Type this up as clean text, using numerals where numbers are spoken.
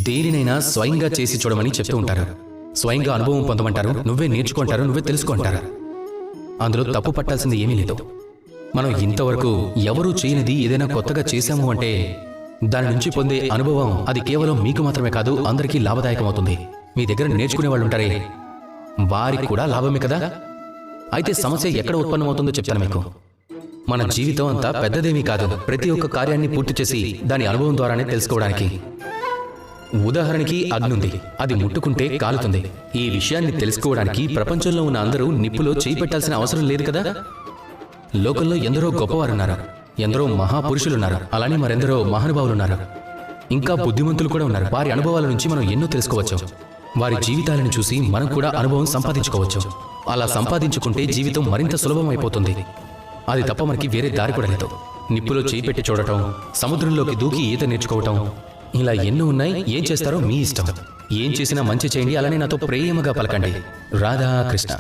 దేనినైనా స్వయంగా చేసి చూడమని చెప్తూ ఉంటారు. స్వయంగా అనుభవం పొందమంటారు. నువ్వే నేర్చుకుంటారు, నువ్వే తెలుసుకుంటారు. అందులో తప్పు పట్టాల్సింది ఏమీ లేదు. మనం ఇంతవరకు ఎవరూ చేయనిది ఏదైనా కొత్తగా చేశాము అంటే దాని నుంచి పొందే అనుభవం అది కేవలం మీకు మాత్రమే కాదు, అందరికీ లాభదాయకం అవుతుంది. మీ దగ్గర నేర్చుకునే వాళ్ళు ఉంటారే, వారికి కూడా లాభమే కదా. అయితే సమస్య ఎక్కడ ఉత్పన్నమవుతుందో చెప్తాను మీకు. మన జీవితం అంతా పెద్దదేమీ కాదు, ప్రతి ఒక్క కార్యాన్ని పూర్తి చేసి దాని అనుభవం ద్వారానే తెలుసుకోవడానికి. ఉదాహరణకి అగ్ని ఉంది, అది ముట్టుకుంటే కాలుతుంది. ఈ విషయాన్ని తెలుసుకోవడానికి ప్రపంచంలో ఉన్న అందరూ నిప్పులో చేయి పెట్టాల్సిన అవసరం లేదు కదా. లోకంలో ఎందరో గొప్పవారున్నారు, ఎందరో మహాపురుషులున్నారు, అలానే మరెందరో మహానుభావులున్నారు. ఇంకా బుద్ధిమంతులు కూడా ఉన్నారు. వారి అనుభవాల నుంచి మనం ఎన్నో తెలుసుకోవచ్చు. వారి జీవితాలను చూసి మనం కూడా అనుభవం సంపాదించుకోవచ్చు. అలా సంపాదించుకుంటే జీవితం మరింత సులభం అయిపోతుంది. అది తప్ప మనకి వేరే దారి కూడా లేదు. నిప్పులో చేయి పెట్టి చూడటం, సముద్రంలోకి దూకి ఈత నేర్చుకోవటం, ఇలా ఎన్నో ఉన్నాయి. ఏం చేస్తారో మీ ఇష్టం. ఏం చేసినా మంచి చేయండి, అలానే నాతో ప్రేమగా పలకండి. రాధాకృష్ణ.